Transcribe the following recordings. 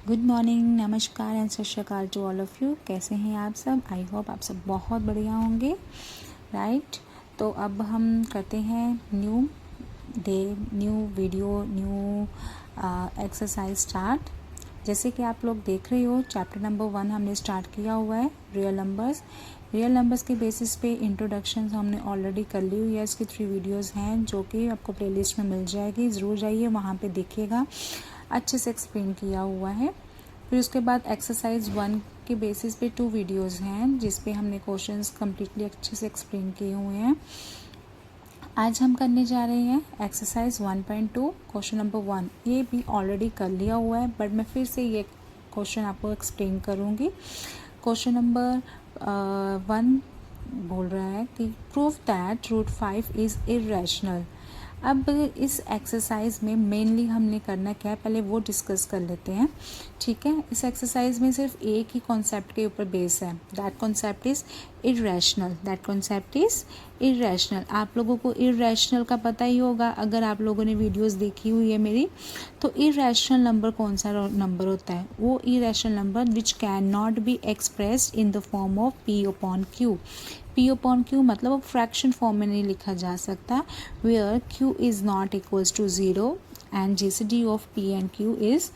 Good morning, नमस्कार and सत श्री अकाल टू ऑल ऑफ़ यू। कैसे हैं आप सब? आई होप आप सब बहुत बढ़िया होंगे, राइट। तो अब हम करते हैं new day, new video, new exercise start. जैसे कि आप लोग देख रहे हो, चैप्टर नंबर 1 हमने स्टार्ट किया हुआ है, रियल नंबर्स। रियल नंबर्स के बेसिस पे इंट्रोडक्शन हमने ऑलरेडी कर ली हुई है। इसकी 3 वीडियोस हैं जो कि आपको प्लेलिस्ट में मिल जाएगी, ज़रूर जाइए वहाँ पे देखिएगा, अच्छे से एक्सप्लेन किया हुआ है। फिर उसके बाद एक्सरसाइज 1 के बेसिस पे 2 वीडियोस हैं जिस पे हमने क्वेश्चंस कम्प्लीटली अच्छे से एक्सप्लेन किए हुए हैं। आज हम करने जा रहे हैं एक्सरसाइज 1.2 क्वेश्चन नंबर 1। ये भी ऑलरेडी कर लिया हुआ है बट मैं फिर से ये क्वेश्चन आपको एक्सप्लेन करूँगी। क्वेश्चन नंबर 1 बोल रहा है कि prove that root 5 is irrational. अब इस एक्सरसाइज में मेनली हमने करना क्या है, पहले वो डिस्कस कर लेते हैं, ठीक है। इस एक्सरसाइज में सिर्फ एक ही कॉन्सेप्ट के ऊपर बेस है, that concept is irrational. That concept is irrational. आप लोगों को इरेशनल का पता ही होगा, अगर आप लोगों ने वीडियोस देखी हुई है मेरी। तो इरेशनल नंबर कौन सा नंबर होता है? वो irrational number which can not be expressed in the form of p upon q. P upon q मतलब वो फ्रैक्शन फॉर्म में नहीं लिखा जा सकता, where q is not equals to 0 and GCD of p and q is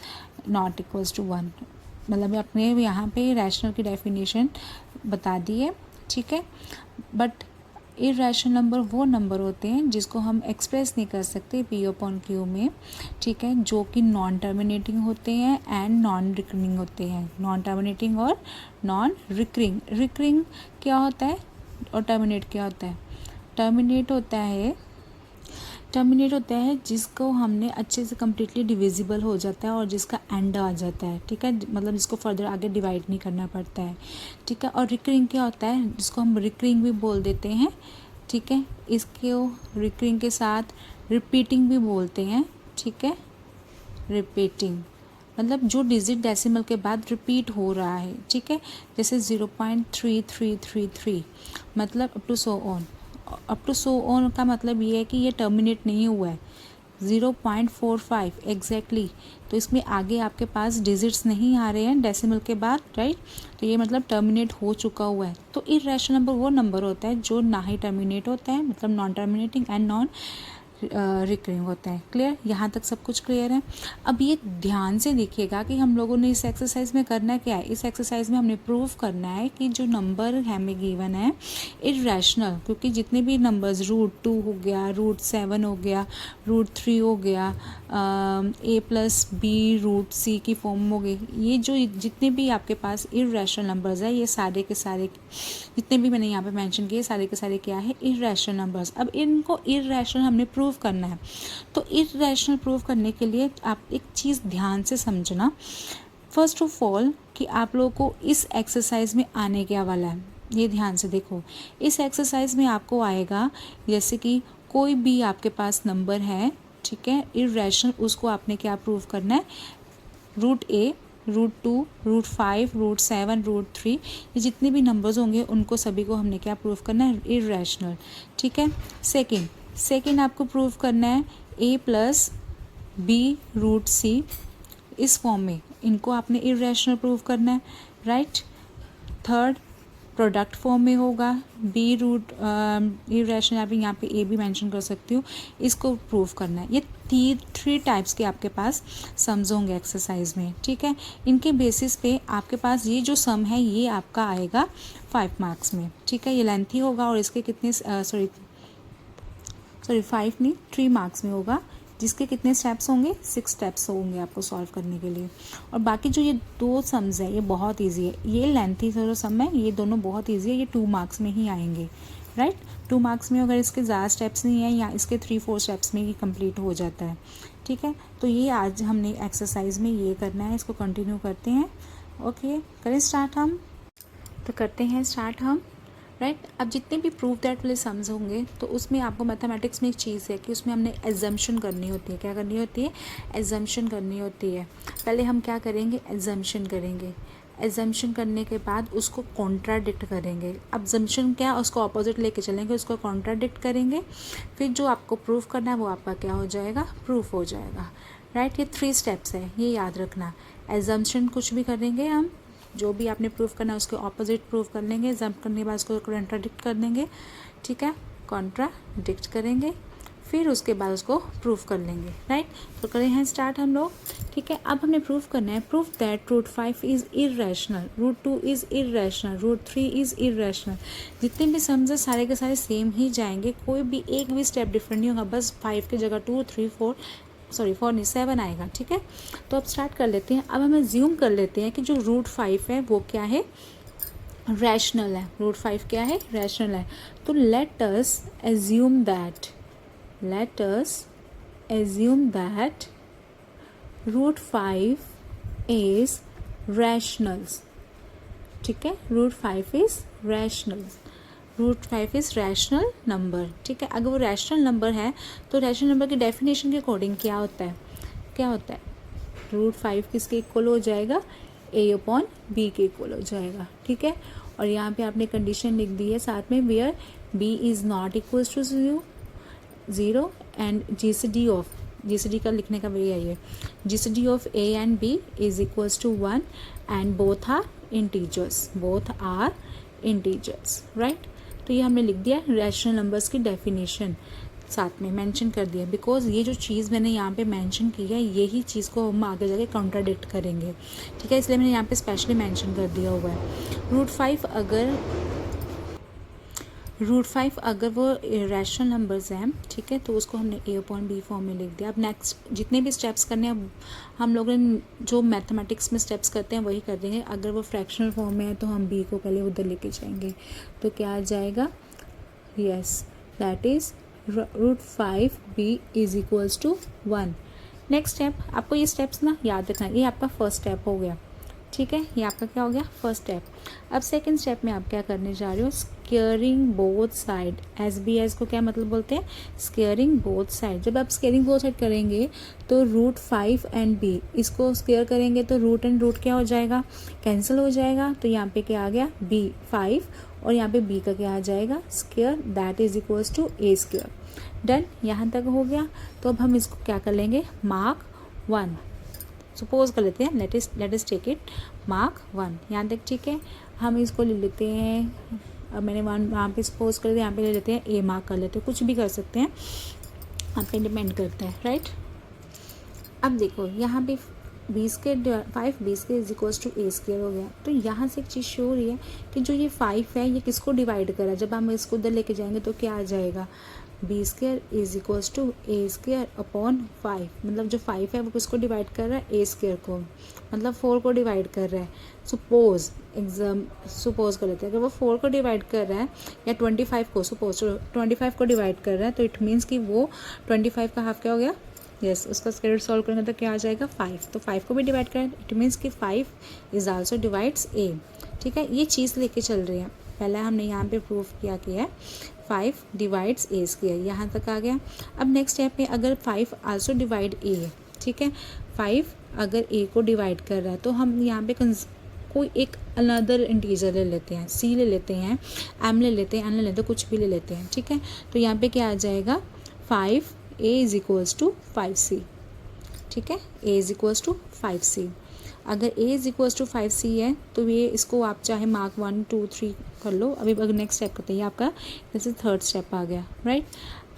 not equals to 1। मतलब अपने यहाँ पे रैशनल की डेफिनेशन बता दी है, ठीक है। बट इरेशनल नंबर वो नंबर होते हैं जिसको हम एक्सप्रेस नहीं कर सकते पी अपॉन क्यू में, ठीक है, जो कि नॉन टर्मिनेटिंग होते हैं एंड नॉन रिकरिंग होते हैं। नॉन टर्मिनेटिंग और नॉन रिकरिंग। रिकरिंग क्या होता है और टर्मिनेट क्या होता है? टर्मिनेट होता है जिसको हमने अच्छे से कम्प्लीटली डिविजिबल हो जाता है और जिसका एंड आ जाता है, ठीक है, मतलब जिसको फर्दर आगे डिवाइड नहीं करना पड़ता है, ठीक है। और रिकरिंग क्या होता है, जिसको हम रिकरिंग भी बोल देते हैं, ठीक है। इसको रिकरिंग के साथ रिपीटिंग भी बोलते हैं, ठीक है। रिपीटिंग मतलब जो डिजिट डेसिमल के बाद रिपीट हो रहा है, ठीक है। जैसे 0.3333 मतलब up to so on. Up to so on का मतलब ये है कि ये टर्मिनेट नहीं हुआ है। 0.45 एग्जैक्टली, तो इसमें आगे आपके पास डिजिट्स नहीं आ रहे हैं डेसिमल के बाद, राइट। तो ये मतलब टर्मिनेट हो चुका हुआ है। तो इरेशनल नंबर वो नंबर होता है जो ना ही टर्मिनेट होता है, मतलब non terminating and non recurring होता है। क्लियर? यहाँ तक सब कुछ क्लियर है। अब ये ध्यान से देखिएगा कि हम लोगों ने इस एक्सरसाइज में करना क्या है। इस एक्सरसाइज में हमने प्रूव करना है कि जो नंबर हमें गिवन है इरेशनल, क्योंकि जितने भी नंबर्स √2 हो गया, √7 हो गया, √3 हो गया, a+b√c की फॉर्म हो गई, ये जो जितने भी आपके पास इरेशनल नंबर्स है, ये सारे के सारे जितने भी मैंने यहाँ पे मेंशन किए सारे के सारे क्या है? Irrational numbers. अब इनको इरेशनल हमने प्रूव करना है। तो इरेशनल प्रूव करने के लिए आप एक चीज़ ध्यान से समझना, फर्स्ट ऑफ ऑल कि आप लोगों को इस एक्सरसाइज में आने क्या वाला है, ये ध्यान से देखो। इस एक्सरसाइज में आपको आएगा जैसे कि कोई भी आपके पास नंबर है, ठीक है, इरेशनल, उसको आपने क्या प्रूव करना है? √a, √2, √5, √7, √3, ये जितने भी नंबर्स होंगे उनको सभी को हमने क्या प्रूव करना है? इरेशनल, ठीक है। सेकेंड आपको प्रूव करना है a+b√c, इस फॉर्म में इनको आपने इरेशनल प्रूव करना है, राइट। थर्ड प्रोडक्ट फॉर्म में होगा इरेशनल, यहाँ पे ए भी मेंशन कर सकती हूँ, इसको प्रूव करना है। ये 3 टाइप्स के आपके पास सम्स होंगे एक्सरसाइज में, ठीक है। इनके बेसिस पे आपके पास ये जो सम है ये आपका आएगा 5 मार्क्स में, ठीक है। ये लेंथी होगा और इसके कितने 5 नहीं 3 मार्क्स में होगा, जिसके कितने स्टेप्स होंगे? 6 स्टेप्स होंगे आपको सॉल्व करने के लिए। और बाकी जो ये 2 सम्स है ये बहुत इजी है, ये लेंथी जो सम है ये दोनों बहुत इजी है, ये 2 मार्क्स में ही आएंगे, राइट। 2 मार्क्स में अगर इसके ज़्यादा स्टेप्स नहीं है या इसके 3-4 स्टेप्स में ही कंप्लीट हो जाता है, ठीक है। तो ये आज हमने एक्सरसाइज में ये करना है, इसको कंटिन्यू करते हैं। ओके, करें स्टार्ट हम? तो करते हैं स्टार्ट हम, राइट। अब जितने भी प्रूव दैट वाले सम्स होंगे तो उसमें आपको मैथमेटिक्स में एक चीज़ है कि उसमें हमने एजम्पशन करनी होती है। क्या करनी होती है? एजम्पशन करनी होती है। पहले हम क्या करेंगे? एजम्पशन करेंगे। एजम्पशन करने के बाद उसको कॉन्ट्राडिक्ट करेंगे। अब एजम्पशन क्या, उसको ऑपोजिट लेके चलेंगे, उसको कॉन्ट्राडिक्ट करेंगे, फिर जो आपको प्रूफ करना है वो आपका क्या हो जाएगा? प्रूफ हो जाएगा, राइट। ये 3 स्टेप्स है, ये याद रखना। एजम्पशन कुछ भी करेंगे हम, जो भी आपने प्रूफ करना है उसके ऑपोजिट प्रूफ कर लेंगे, जंप करने के बाद उसको कॉन्ट्राडिक्ट कर देंगे, ठीक है, कॉन्ट्राडिक्ट करेंगे, फिर उसके बाद उसको प्रूफ कर लेंगे, राइट। तो करें हैं स्टार्ट हम लोग, ठीक है। अब हमें प्रूफ करना है, proof that root 5 is irrational, root 2 is irrational, root 3 is irrational. जितने भी सम्स सारे के सारे सेम ही जाएंगे, कोई भी एक भी स्टेप डिफरेंट नहीं होगा, बस 5 की जगह 2 3 4 4 नहीं 7 आएगा, ठीक है। तो अब स्टार्ट कर लेते हैं। अब हम एज्यूम कर लेते हैं कि जो रूट 5 है वो क्या है, रैशनल है। रूट 5 क्या है, रैशनल है। तो let us assume that root 5 is rational, ठीक है। Root 5 is rational, root 5 is rational number, ठीक है। अगर वो रैशनल नंबर है तो रैशनल नंबर की डेफिनेशन के अकॉर्डिंग क्या होता है, रूट 5 किसके इक्वल हो जाएगा, a/b के इक्वल हो जाएगा, ठीक है। और यहाँ पे आपने कंडीशन लिख दी है साथ में, where b is not equal to 0 and GCD का लिखने का वे है, GCD of a and b is equals to 1 and both are integers, right. तो ये हमने लिख दिया रैशनल नंबर्स की डेफिनेशन, साथ में मेंशन कर दिया, बिकॉज ये जो चीज़ मैंने यहाँ पे मेंशन की है यही चीज़ को हम आगे जाके कॉन्ट्राडिक्ट करेंगे, ठीक है, इसलिए मैंने यहाँ पे स्पेशली मेंशन कर दिया हुआ है। रूट 5 अगर वो रैशनल नंबर्स हैं, ठीक है, तो उसको हमने a/b फॉर्म में लिख दिया। अब नेक्स्ट जितने भी स्टेप्स करने हैं हम लोग जो मैथमेटिक्स में स्टेप्स करते हैं वही कर देंगे। अगर वो फ्रैक्शनल फॉर्म में है तो हम b को पहले उधर लेके जाएंगे, तो क्या आ जाएगा, yes that is root 5b is equals to 1। Next step, आपको ये स्टेप्स ना याद रखना, ये आपका फर्स्ट स्टेप हो गया, ठीक है, ये आपका क्या हो गया, फर्स्ट स्टेप। अब सेकंड स्टेप में आप क्या करने जा रहे हो, स्केयरिंग बोथ साइड। SBS को क्या मतलब बोलते हैं, स्केयरिंग बोथ साइड। जब आप स्केयरिंग बोथ साइड करेंगे तो रूट 5 एंड b इसको स्केयर करेंगे तो रूट एंड रूट क्या हो जाएगा, कैंसिल हो जाएगा। तो यहाँ पे क्या आ गया, b 5 और यहाँ पे b का क्या आ जाएगा, square, that is equals to a square. Done, यहाँ तक हो गया। तो अब हम इसको क्या कर लेंगे, मार्क 1 सपोज कर लेते हैं, let us take it mark 1, यहाँ तक ठीक है। हम इसको ले लेते हैं, अब मैंने वहाँ पे सपोज कर दिया, यहाँ पे ले लेते हैं a मार्क कर लेते हैं, कुछ भी कर सकते हैं, आप पे डिपेंड करता है, राइट। अब देखो यहाँ पे 5b² is equals to a square हो गया। तो यहाँ से एक चीज़ शो हो रही है कि जो ये 5 है ये किसको डिवाइड कर रहा है, जब हम इसको उधर लेके जाएंगे तो क्या आ जाएगा, b² is equals to a² upon 5, मतलब जो 5 है वो किसको डिवाइड कर रहा है, a² को, मतलब 4 को डिवाइड कर रहा है। सपोज कर लेते हैं, अगर वो 4 को डिवाइड कर रहा है या 25 को, सपोज 25 को डिवाइड कर रहा है, तो इट मीन्स कि वो 25 का हाफ क्या हो गया, यस उसका स्क्वायर रूट सॉल्व करेंगे तो क्या आ जाएगा 5, तो 5 को भी डिवाइड करें, इट मीन्स कि 5 इज आल्सो डिवाइड्स a, ठीक है। ये चीज़ लेके चल रही है, पहले हमने यहाँ पे प्रूफ किया कि है 5 डिवाइड्स a स्क्वायर, यहाँ तक आ गया। अब नेक्स्ट स्टेप में अगर 5 आल्सो डिवाइड a है, ठीक है, 5 अगर a को डिवाइड कर रहा है तो हम यहाँ पे कोई एक अनदर इंटीजर ले लेते हैं, c ले लेते हैं, m ले लेते हैं, n ले लेते हैं, कुछ भी ले लेते हैं, ठीक है। तो यहाँ पे क्या आ जाएगा 5a is equals to 5c, ठीक है, a is equals to 5c। अगर a is equals to 5c है तो ये इसको आप चाहे मार्क 1 2 3 कर लो। अभी अगर नेक्स्ट स्टेप करते हैं, आपका जैसे थर्ड स्टेप आ गया, राइट।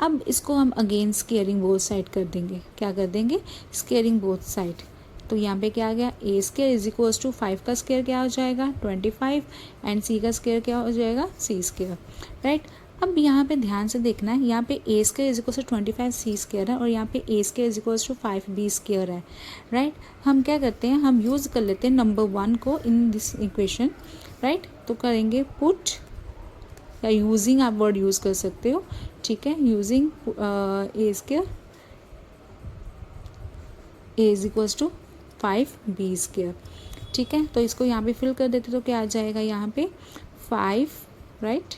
अब इसको हम अगेन स्केयरिंग बोथ साइड कर देंगे, क्या कर देंगे, स्केयरिंग बोथ साइड। तो यहाँ पे क्या आ गया, a square is equals to 5 का स्केयर क्या हो जाएगा 25 एंड c का स्केयर क्या हो जाएगा c स्केयर, राइट। अब यहाँ पे ध्यान से देखना है, यहाँ पे a square is equals to 25 c square है और यहाँ पे a square is equals to 5b square है, राइट। हम क्या करते हैं, हम यूज़ कर लेते हैं नंबर 1 को इन दिस इक्वेशन, राइट। तो करेंगे पुट या यूजिंग, आप वर्ड यूज़ कर सकते हो, ठीक है, using a square a is equals to 5b square, ठीक है। तो इसको यहाँ पे फिल कर देते तो क्या आ जाएगा, यहाँ पे 5, राइट,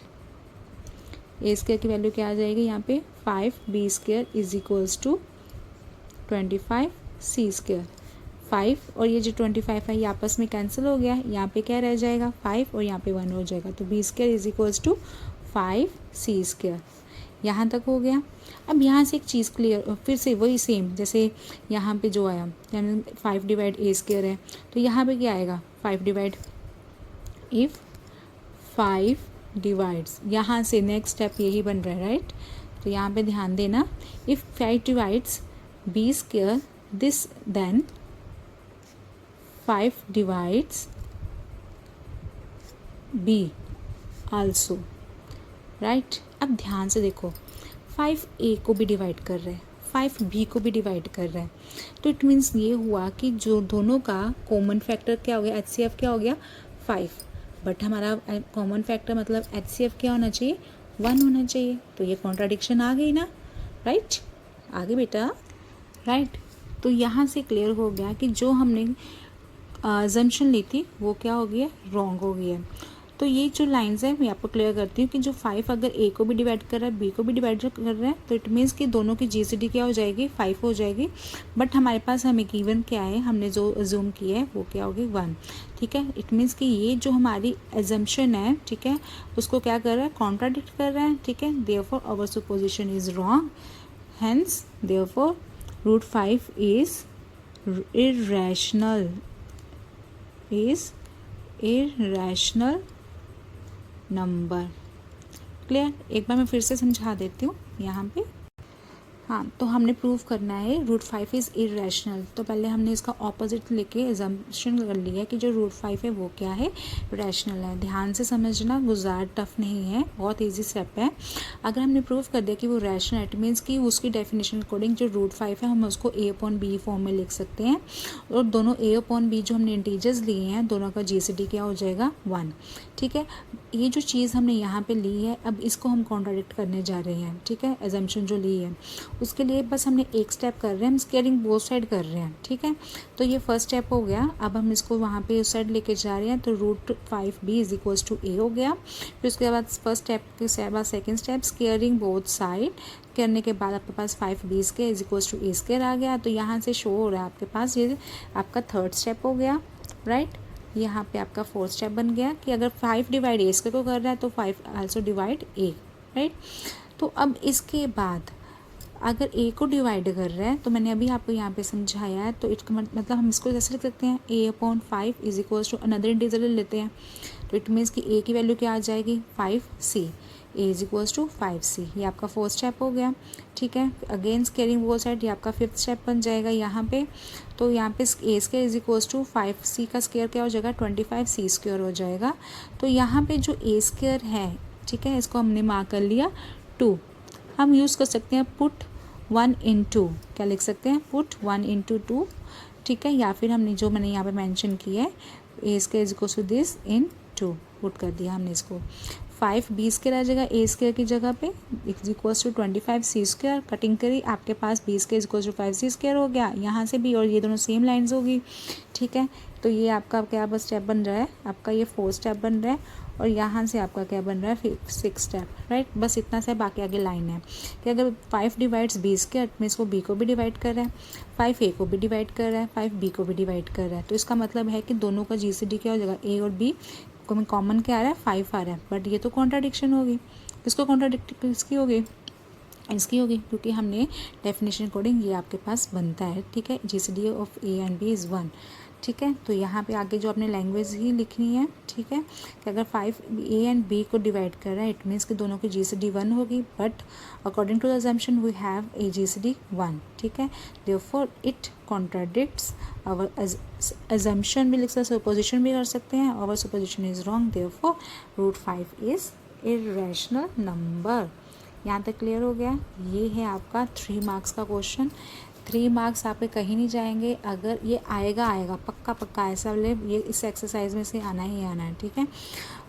a स्केयर की वैल्यू क्या आ जाएगी यहाँ पे 5b square is equals to 25 c square. 5 और ये जो 25 है ये आपस में कैंसिल हो गया, यहाँ पे क्या रह जाएगा 5 और यहाँ पे 1 हो जाएगा, तो b square is equals to 5c square. यहाँ तक हो गया। अब यहाँ से एक चीज़ क्लियर, फिर से वही सेम जैसे यहाँ पे जो आया, यानी 5 डिवाइड ए स्क्वायर है, तो यहाँ पे क्या आएगा 5 डिवाइड, इफ़ 5 डिवाइड्स, यहाँ से नेक्स्ट स्टेप यही बन रहा है, राइट। तो यहाँ पे ध्यान देना, if 5 divides b square this, then 5 divides b also, right. अब ध्यान से देखो, 5 ए को भी डिवाइड कर रहे हैं, 5 बी को भी डिवाइड कर रहा है, तो इट मीन्स ये हुआ कि जो दोनों का कॉमन फैक्टर क्या हो गया, HCF क्या हो गया 5, बट हमारा कॉमन फैक्टर मतलब HCF क्या होना चाहिए 1 होना चाहिए। तो ये कॉन्ट्राडिक्शन आ गई ना, राइट। आगे बेटा, राइट। तो यहाँ से क्लियर हो गया कि जो हमने अजम्पशन ली थी वो क्या हो गई है, रॉन्ग हो गई है। तो ये जो लाइंस है मैं आपको क्लियर करती हूँ कि जो 5 अगर ए को भी डिवाइड कर रहा है, बी को भी डिवाइड कर रहा है, तो इट मीन्स कि दोनों की GCD क्या हो जाएगी 5 हो जाएगी। बट हमारे पास हमें गिवन क्या है, हमने जो अज्यूम किया है वो क्या होगी 1, ठीक है। इट मीन्स कि ये जो हमारी एजम्पशन है, ठीक है, उसको क्या कर रहा है, कॉन्ट्राडिक्ट कर रहा है, ठीक है। Therefore our supposition is wrong, hence therefore √5 is irrational, number. Clear. एक बार मैं फिर से समझा देती हूँ यहाँ पे। हाँ, तो हमने प्रूव करना है √5 इज़ इरेशनल, तो पहले हमने इसका ऑपोजिट लेके एजम्पशन कर लिया कि जो √5 है वो क्या है, रैशनल है। ध्यान से समझना, गुजार टफ नहीं है, बहुत इजी स्टेप है। अगर हमने प्रूव कर दिया कि वो रैशनल, इट मीन्स कि उसकी डेफिनेशन अकॉर्डिंग जो √5 है हम उसको A/B फॉर्म में लिख सकते हैं, और दोनों A/B जो हमने इंटीजर्स लिए हैं दोनों का GCD क्या हो जाएगा 1, ठीक है। ये जो चीज़ हमने यहाँ पे ली है, अब इसको हम कॉन्ट्राडिक्ट करने जा रहे हैं, ठीक है। एजम्पशन जो ली है उसके लिए बस हमने एक स्टेप कर रहे हैं, हम स्केलिंग बोथ साइड कर रहे हैं, ठीक है। तो ये फर्स्ट स्टेप हो गया। अब हम इसको वहाँ पे उस साइड लेके जा रहे हैं, तो √5b is equals to A हो गया। फिर उसके बाद फर्स्ट स्टेप के बाद second step squaring both side करने के बाद आपके पास 5b square is equals to A² आ गया। तो यहाँ से शो हो रहा है आपके पास ये आपका थर्ड स्टेप हो गया, राइट। यहाँ पे आपका फोर्थ स्टेप बन गया कि अगर 5 डिवाइड A² को कर रहा है तो 5 आल्सो डिवाइड A, राइट। तो अब इसके बाद अगर A को डिवाइड कर रहा है, तो मैंने अभी आपको यहाँ पे समझाया है, तो इसका मतलब हम इसको जैसे लिख सकते हैं A/5 is equals to another integer ले लेते हैं, तो इट मीन्स कि A की वैल्यू क्या आ जाएगी 5c, A is equals to 5c। ये आपका फोर्थ स्टेप हो गया, ठीक है। अगेन स्केलिंग बोथ साइड, ये आपका फिफ्थ स्टेप बन जाएगा यहाँ पे। तो यहाँ पे A² is equals to 5c का स्क्वायर क्या हो जाएगा 25c² हो जाएगा। तो यहाँ पे जो A² है, ठीक है, इसको हमने मार्क कर लिया 2। हम यूज़ कर सकते हैं पुट 1 into, क्या लिख सकते हैं पुट 1 into 2, ठीक है। या फिर हमने जो मैंने यहाँ पे मेंशन किया है A² is equals to this in 2 put कर दिया हमने इसको। 5b² आ जाएगा A² की जगह पे is equals to 25c²। Cutting करी, आपके पास b² is equals to 5c² हो गया यहाँ से भी, और ये दोनों सेम लाइन्स होगी, ठीक है। तो ये आपका क्या बस स्टेप बन रहा है, आपका ये फोर्थ स्टेप बन रहा है, और यहाँ से आपका क्या बन रहा है 6th स्टेप, राइट। बस इतना सा, बाकी आगे लाइन है कि अगर 5 डिवाइड्स B² में इसको B को भी डिवाइड कर रहा है, 5A को भी डिवाइड कर रहा है, 5B को भी डिवाइड कर रहा है, तो इसका मतलब है कि दोनों का GCD क्या हो जाएगा A और B को में कॉमन क्या आ रहा है 5 आ रहा है। बट ये तो कॉन्ट्राडिक्शन होगी, इसको कॉन्ट्राडिक्ट किसकी होगी, इसकी होगी, क्योंकि हमने डेफिनेशन अकॉर्डिंग ये आपके पास बनता है, ठीक है। GCD of A and B is 1, ठीक है। तो यहाँ पे आगे जो आपने लैंग्वेज ही लिखनी है, ठीक है, कि अगर 5A एंड B को डिवाइड कर रहा है इट मीन्स कि दोनों की GCD 1 होगी, but according to the assumption we have a GCD 1, ठीक है। Therefore it contradicts our assumption भी लिख सकते हैं, सुपोजिशन भी कर सकते हैं, our supposition is wrong, therefore √5 is irrational number. यहाँ तक क्लियर हो गया। ये है आपका 3 मार्क्स का क्वेश्चन। 3 मार्क्स आपके कहीं नहीं जाएंगे, अगर ये आएगा पक्का पक्का ऐसा वाले ये इस एक्सरसाइज में से आना ही आना है, ठीक है।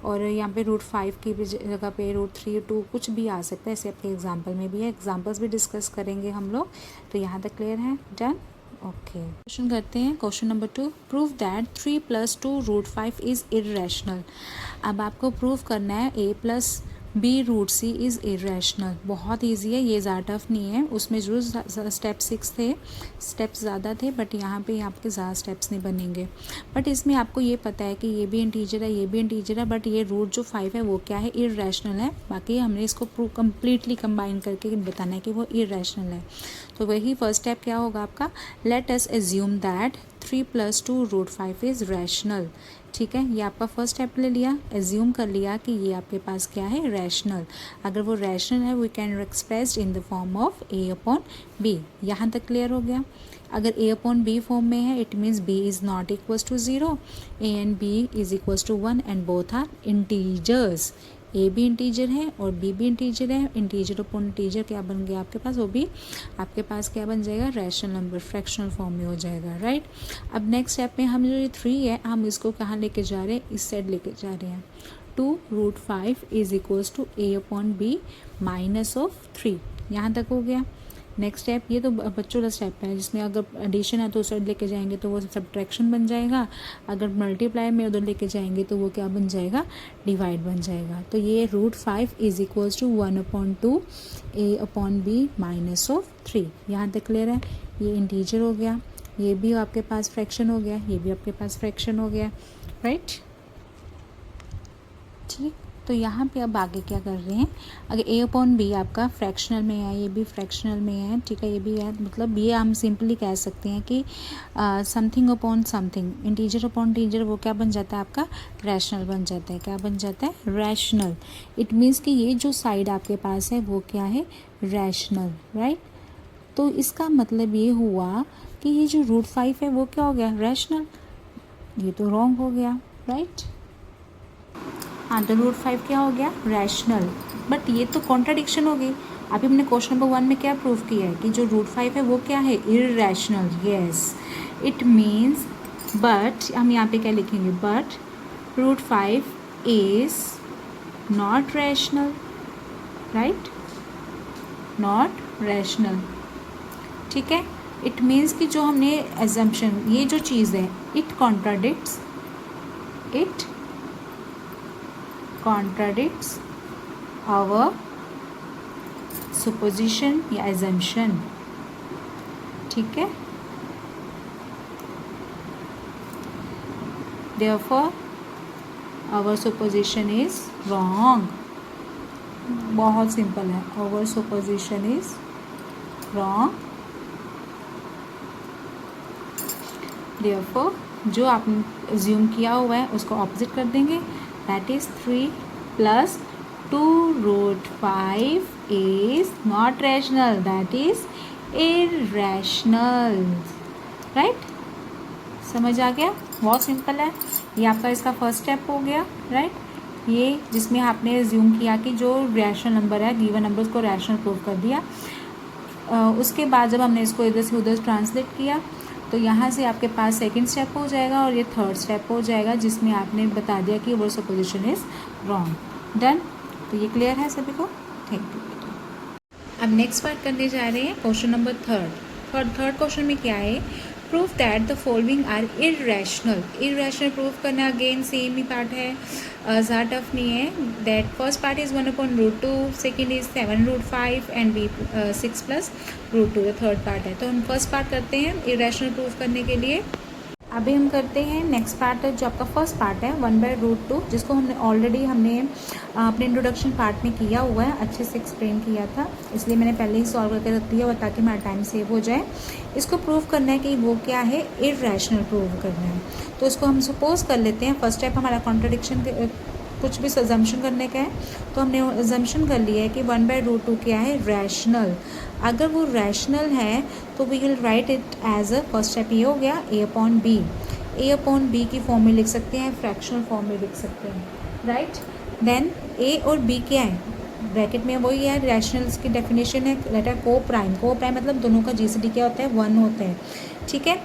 और यहाँ पे √5 की भी जगह पे √3, 2 कुछ भी आ सकता है, ऐसे आपके एग्जाम्पल में भी है, एग्जाम्पल्स भी डिस्कस करेंगे हम लोग। तो यहाँ तक क्लियर है, डन, ओके। क्वेश्चन करते हैं, question number 2, prove that 3 + 2 √5 is irrational. अब आपको प्रूव करना है A + B root C is irrational. बहुत ईजी है ये, ज़्यादा टफ नहीं है। उसमें जरूर स्टेप 6 थे, स्टेप्स ज़्यादा थे, बट यहाँ पे आपके ज़्यादा स्टेप्स नहीं बनेंगे। बट इसमें आपको ये पता है कि ये भी इंटीजर है, ये भी इंटीजर है, बट ये रूट जो 5 है वो क्या है, इरेशनल है। बाकी हमने इसको कम्प्लीटली कंबाइन करके बताना है कि वो इरेशनल है। तो वही फर्स्ट स्टेप क्या होगा आपका, late us assume that 3 + 2 √5 is rational. ठीक है, ये आपका फर्स्ट स्टेप ले लिया, एज्यूम कर लिया कि ये आपके पास क्या है, रैशनल। अगर वो रैशनल है we can expressed in the form of a/b। यहाँ तक क्लियर हो गया। अगर a/b फॉर्म में है it means b is not equals to 0, a and b is equals to 1 and both are integers. A भी इंटीजर है और बी भी इंटीजर है। इंटीजर अपॉन इंटीजर क्या बन गया आपके पास, वो भी आपके पास क्या बन जाएगा, रैशनल नंबर, फ्रैक्शनल फॉर्म में हो जाएगा, राइट। अब नेक्स्ट स्टेप में हम जो ये 3 है हम इसको कहाँ लेके जा रहे हैं, इस साइड लेके जा रहे हैं। 2√5 is equals to a/b minus of 3। यहाँ तक हो गया। नेक्स्ट स्टेप, ये तो बच्चों का स्टेप है जिसमें अगर एडिशन है तो उस साइड लेके जाएंगे तो वो सब्ट्रैक्शन बन जाएगा, अगर मल्टीप्लाई में उधर लेके जाएंगे तो वो क्या बन जाएगा, डिवाइड बन जाएगा। तो ये √5 is equals to 1/2 a/b minus of 3। यहाँ तक क्लियर है। ये इंटीजर हो गया, ये भी आपके पास फ्रैक्शन हो गया, ये भी आपके पास फ्रैक्शन हो गया, राइट। ठीक, तो यहाँ पे अब आगे क्या कर रहे हैं, अगर a/b आपका फ्रैक्शनल में है, ये भी फ्रैक्शनल में है, ठीक है, ये भी है, मतलब ये हम सिंपली कह सकते हैं कि something upon something, integer upon integer वो क्या बन जाता है आपका, रैशनल बन जाता है। क्या बन जाता है, रैशनल। इट मीन्स कि ये जो साइड आपके पास है वो क्या है, रैशनल, राइट। तो इसका मतलब ये हुआ कि ये जो √5 है वो क्या हो गया, रैशनल। ये तो रॉन्ग हो गया, राइट। हाँ, तो √5 क्या हो गया, रैशनल। बट ये तो कॉन्ट्राडिक्शन हो गई। अभी हमने क्वेश्चन नंबर 1 में क्या प्रूव किया है कि जो √5 है वो क्या है, irrational. Yes, it means, but हम यहाँ पे क्या लिखेंगे, but √5 is not rational, right, not rational. ठीक है, इट मीन्स कि जो हमने एजम्पशन, ये जो चीज़ है, इट कॉन्ट्राडिक्ट्स our supposition या assumption। ठीक है, therefore our supposition is wrong। बहुत सिंपल है, our supposition is wrong। therefore जो आपने assume किया हुआ है उसको ऑपोजिट कर देंगे, that is 3 + 2√5 is not rational, that is irrational, right। समझ आ गया, बहुत सिंपल है। ये आपका इसका फर्स्ट स्टेप हो गया, राइट। ये जिसमें आपने एज्यूम किया कि जो रैशनल नंबर है, गिवन नंबर, उसको रैशनल प्रूव कर दिया। उसके बाद जब हमने इसको इधर से उधर ट्रांसलेट किया तो यहाँ से आपके पास सेकंड स्टेप हो जाएगा और ये थर्ड स्टेप हो जाएगा जिसमें आपने बता दिया कि वो सपोजिशन इज़ रॉन्ग। डन, तो ये क्लियर है सभी को, थैंक यू। अब नेक्स्ट पार्ट करने जा रहे हैं क्वेश्चन नंबर थर्ड क्वेश्चन में क्या है, prove that the following are irrational. Irrational prove करना अगेन सेम ही पार्ट है, ज़्यादा टफ नहीं है। That first part is 1/√2, second is 7√5 and b 6 + √2 third part है। तो हम फर्स्ट पार्ट करते हैं इररेशनल प्रूव करने के लिए। अभी हम करते हैं नेक्स्ट पार्ट जो आपका फर्स्ट पार्ट है 1/√2, जिसको हमने ऑलरेडी अपने इंट्रोडक्शन पार्ट में किया हुआ है, अच्छे से एक्सप्लेन किया था, इसलिए मैंने पहले ही सॉल्व करके रख दिया हुआ ताकि हमारा टाइम सेव हो जाए। इसको प्रूव करना है कि वो क्या है, इररेशनल प्रूव करना है। तो इसको हम सपोज कर लेते हैं, फर्स्ट स्टेप हमारा कॉन्ट्रडिक्शन कुछ भी अजम्पशन करने का है, तो हमने अजम्पशन कर लिया है कि 1/√2 क्या है, रैशनल। अगर वो रैशनल है तो we will write it as a, first step ये हो गया, a/b। a/b की फॉर्म में लिख सकते हैं, फ्रैक्शनल फॉर्म में लिख सकते हैं, राइट। देन a और b क्या है, ब्रैकेट में वही है, रैशनल्स की डेफिनेशन है, लेटर को प्राइम मतलब दोनों का GCD क्या होता है, 1 होता है। ठीक है,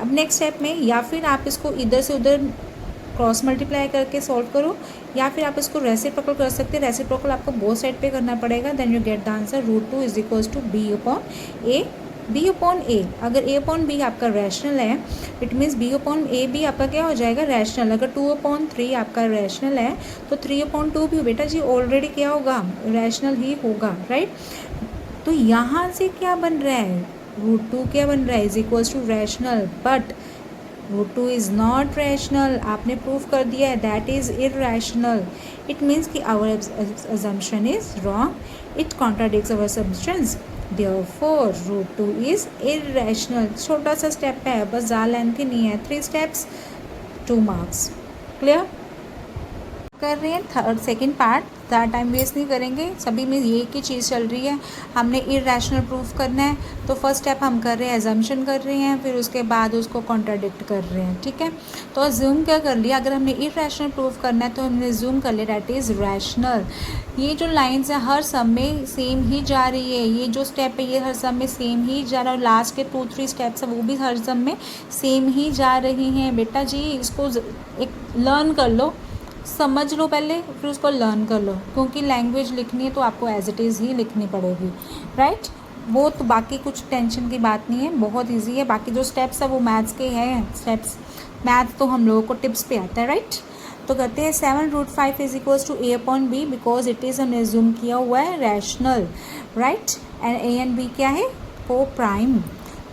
अब नेक्स्ट स्टेप में या फिर आप इसको इधर से उधर क्रॉस मल्टीप्लाई करके सॉल्व करो, या फिर आप इसको रेसिप्रोकल कर सकते हैं। रेसिप्रोकल आपको बोथ साइड पे करना पड़ेगा, then you get the answer √2 = b/a B upon A, अगर ए अपॉन बी आपका रैशनल है, it means B upon A भी आपका क्या हो जाएगा, रैशनल। अगर 2/3 आपका रैशनल है तो 3/2 भी बेटा जी ऑलरेडी क्या होगा, रैशनल ही होगा, राइट। तो यहाँ से क्या बन रहा है, √2 क्या बन रहा है, is equals to rational, but √2 is not rational. आपने प्रूफ कर दिया है that is irrational. It means कि our assumption is wrong, it contradicts our assumptions, therefore √2 is irrational. छोटा सा स्टेप है, बस ज़्यादा लेंथी नहीं है, 3 स्टेप्स 2 मार्क्स। क्लियर कर रहे हैं। थर्ड सेकंड पार्ट, ज़्यादा टाइम वेस्ट नहीं करेंगे, सभी में ये एक ही चीज़ चल रही है, हमने इरैशनल प्रूफ करना है। तो फर्स्ट स्टेप हम कर रहे हैं, एजम्पशन कर रहे हैं, फिर उसके बाद उसको कॉन्ट्राडिक्ट कर रहे हैं, ठीक है। तो अज्यूम क्या कर लिया, अगर हमने इरैशनल प्रूफ करना है तो हमने अज्यूम कर लिया दैट इज़ रैशनल। ये जो लाइन्स हैं हर सब में सेम ही जा रही है, ये जो स्टेप है ये हर सब में सेम ही जा रहा है, और लास्ट के 2-3 स्टेप्स है वो भी हर सब में सेम ही जा रही हैं। बेटा जी इसको एक लर्न कर लो, समझ लो पहले, फिर उसको लर्न कर लो, क्योंकि लैंग्वेज लिखनी है तो आपको एज इट इज़ ही लिखनी पड़ेगी, राइट। वो तो बाकी कुछ टेंशन की बात नहीं है, बहुत इजी है। बाकी जो स्टेप्स है वो मैथ्स के हैं स्टेप्स, मैथ तो हम लोगों को टिप्स पे आता है, राइट। तो कहते हैं 7√5 is equals to A upon B, because it is हमने एज्यूम किया हुआ है rational, right, and A and B क्या है, को प्राइम।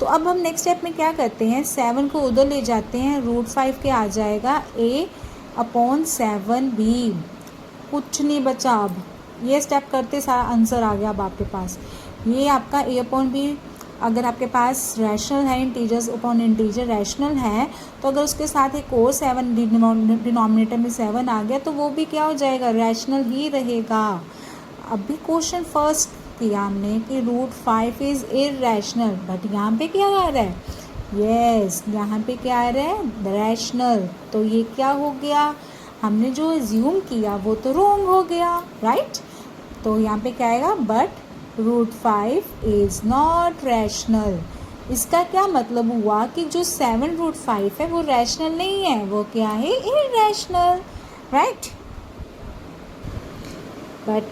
तो अब हम नेक्स्ट स्टेप में क्या करते हैं, 7 को उधर ले जाते हैं, √5 के आ जाएगा a अपॉन 7b, कुछ नहीं बचा। अब ये स्टेप करते सारा आंसर आ गया अब आपके पास। ये आपका a अपॉन बी अगर आपके पास रैशनल है, इंटीजर्स अपॉन इंटीजर रैशनल है, तो अगर उसके साथ एक और 7 डिनोमिनेटर में 7 आ गया तो वो भी क्या हो जाएगा, रैशनल ही रहेगा। अभी क्वेश्चन फर्स्ट किया हमने कि √5 इज़ इरैशनल, बट यहाँ पे क्या आ रहा है, यस यहाँ पे क्या आ रहा है, रैशनल। तो ये क्या हो गया, हमने जो एज्यूम किया वो तो रॉन्ग हो गया, राइट। तो यहाँ पे क्या आएगा, बट √5 इज़ नॉट रैशनल। इसका क्या मतलब हुआ कि जो 7√5 है वो रैशनल नहीं है, वो क्या है, इरैशनल, राइट। बट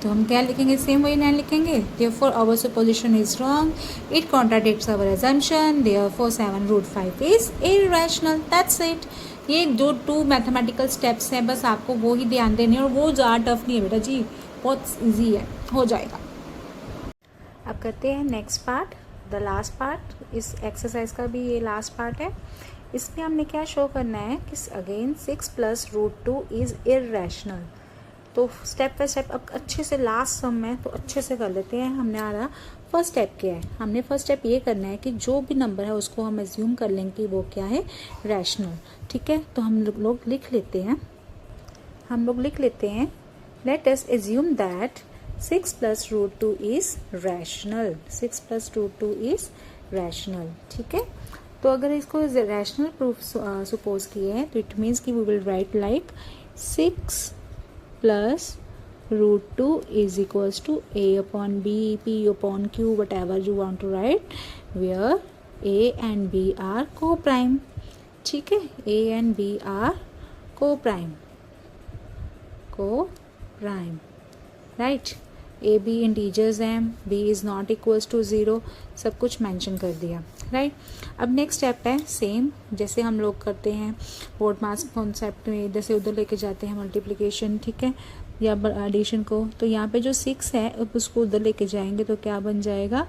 तो हम क्या लिखेंगे, सेम वही ना लिखेंगे, therefore our supposition is wrong, it contradicts our assumption, therefore 7√5 is irrational, that's it। ये जो 2 मैथमेटिकल स्टेप्स हैं बस आपको वो ही ध्यान देने, और वो ज़्यादा टफ नहीं है बेटा जी, बहुत इजी है, हो जाएगा। अब करते हैं next part, the last part. इस एक्सरसाइज का भी ये लास्ट पार्ट है। इसमें हमने क्या शो करना है कि अगेन 6 + √2 इज़ इरैशनल। तो स्टेप बाय स्टेप अब अच्छे से लास्ट सम में तो अच्छे से कर लेते हैं। हमने आ रहा फर्स्ट स्टेप क्या है, हमने फर्स्ट स्टेप ये करना है कि जो भी नंबर है उसको हम एज्यूम कर लेंगे कि वो क्या है, रैशनल, ठीक है। तो हम लोग लिख लेते हैं, let us assume that 6 + √2 is rational, 6 + √2 is rational, ठीक है। तो अगर इसको रैशनल प्रूफ सपोज किए हैं तो इट मीन्स कि we will write like 6 plus √2 is equals to a upon b, p upon q, whatever you want to write, where a and b are co-prime, ठीक है, a and b are co-prime, right, a b integers हैं, b is not equals to 0, सब कुछ mention कर दिया, right. अब next step है same जैसे हम लोग करते हैं बोर्ड मास कॉन्सेप्ट में, जैसे उधर लेके जाते हैं मल्टीप्लिकेशन, ठीक है, या एडिशन को। तो यहाँ पे जो 6 है अब उसको उधर लेके जाएंगे तो क्या बन जाएगा,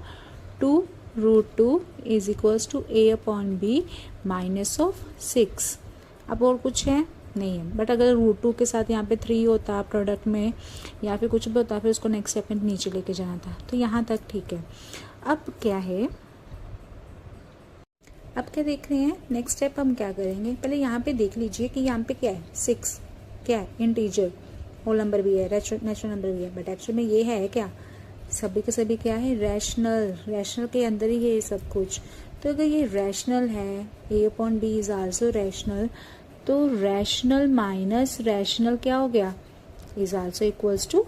2√2 is equals to a upon b minus of 6। अब और कुछ है नहीं है, बट अगर √2 के साथ यहाँ पे 3 होता प्रोडक्ट में या फिर कुछ भी होता फिर उसको नेक्स्ट स्टेप में नीचे लेके जाना था, तो यहाँ तक ठीक है। अब क्या है, अब क्या देख रहे हैं, नेक्स्ट स्टेप हम क्या करेंगे, पहले यहाँ पे देख लीजिए कि यहाँ पे क्या है, 6 क्या है, इंटीजर, होल नंबर भी है, नेचुरल नंबर भी है, बट एक्चुअली में ये है क्या, सभी के सभी क्या है, रैशनल के अंदर ही है ये सब कुछ। तो अगर ये रैशनल है, a upon b is also rational, तो रैशनल माइनस रैशनल क्या हो गया, is also equals to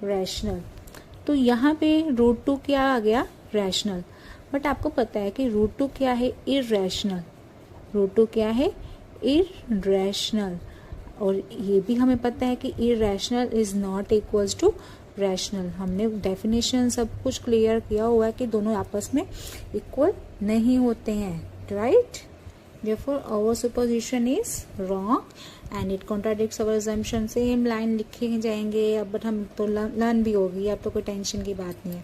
rational, तो यहाँ पे √2 क्या आ गया, रैशनल। बट आपको पता है कि √2 क्या है, इरैशनल, और ये भी हमें पता है कि irrational is not equals to rational. हमने डेफिनेशन सब कुछ क्लियर किया हुआ है कि दोनों आपस में इक्वल नहीं होते हैं, right. Therefore our supposition is wrong and it contradicts our assumption। Same line लिखे जाएंगे अब, बट हम तो लर्न भी होगी, अब तो कोई टेंशन की बात नहीं है।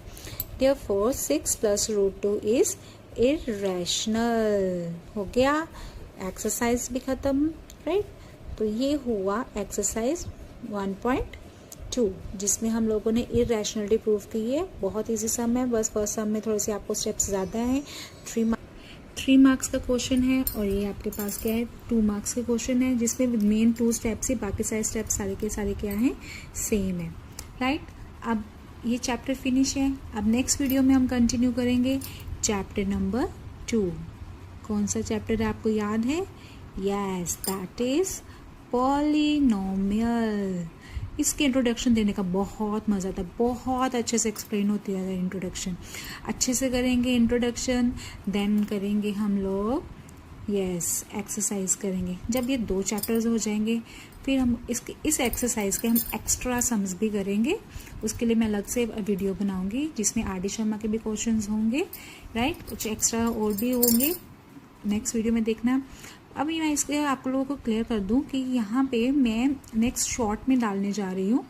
Therefore 6 + √2 is irrational। हो गया, एक्सरसाइज भी खत्म, राइट। तो ये हुआ एक्सरसाइज 1.2 जिसमें हम लोगों ने इरेशनलिटी प्रूव की है। बहुत इजी सम है, बस फर्स्ट सम में थोड़े से आपको स्टेप्स ज़्यादा हैं। 3 मार्क्स का क्वेश्चन है और ये आपके पास क्या है 2 मार्क्स का क्वेश्चन है, जिसमें मेन 2 स्टेप्स ही, बाकी सारे स्टेप्स सारे के सारे क्या हैं, सेम है, राइट। अब ये चैप्टर फिनिश है। अब नेक्स्ट वीडियो में हम कंटिन्यू करेंगे चैप्टर नंबर 2। कौन सा चैप्टर है आपको याद है? Yes, that is polynomial. इसके इंट्रोडक्शन देने का बहुत मज़ा आता है, बहुत अच्छे से एक्सप्लेन होती है इंट्रोडक्शन। अच्छे से करेंगे इंट्रोडक्शन, देन करेंगे हम लोग एक्सरसाइज करेंगे। जब ये 2 चैप्टर्स हो जाएंगे फिर हम इस एक्सरसाइज के हम एक्स्ट्रा सम्स भी करेंगे। उसके लिए मैं अलग से वीडियो बनाऊंगी जिसमें आर.डी. शर्मा के भी क्वेश्चंस होंगे, राइट। कुछ एक्स्ट्रा और भी होंगे, नेक्स्ट वीडियो में देखना। अभी मैं इसके आप लोगों को क्लियर कर दूं कि यहाँ पे मैं नेक्स्ट शॉर्ट में डालने जा रही हूँ,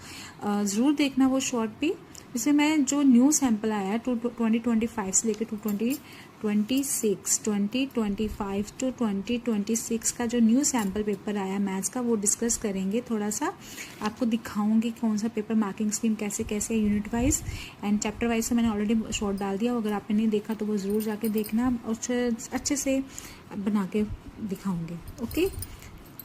ज़रूर देखना वो शॉर्ट भी। इसमें मैं जो न्यू सैम्पल आया है 2025 से लेकर 2025 टू 2026 का जो न्यू सैम्पल पेपर आया मैथ्स का, वो डिस्कस करेंगे। थोड़ा सा आपको दिखाऊंगी कौन सा पेपर, मार्किंग स्कीम कैसे कैसे है, unit wise and chapter wise. तो मैंने ऑलरेडी शॉर्ट डाल दिया, अगर आपने नहीं देखा तो वो ज़रूर जाके देखना और अच्छे से बना के दिखाऊंगे। ओके,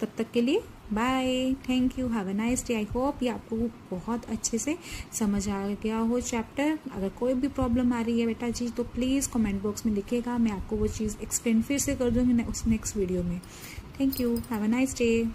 तब तक के लिए bye, thank you, have a nice day. I hope ये आपको बहुत अच्छे से समझ आ गया हो चैप्टर। अगर कोई भी प्रॉब्लम आ रही है बेटा जी तो प्लीज़ कमेंट बॉक्स में लिखिएगा, मैं आपको वो चीज़ एक्सप्लेन फिर से कर दूँगी उस नेक्स्ट वीडियो में। Thank you, have a nice day.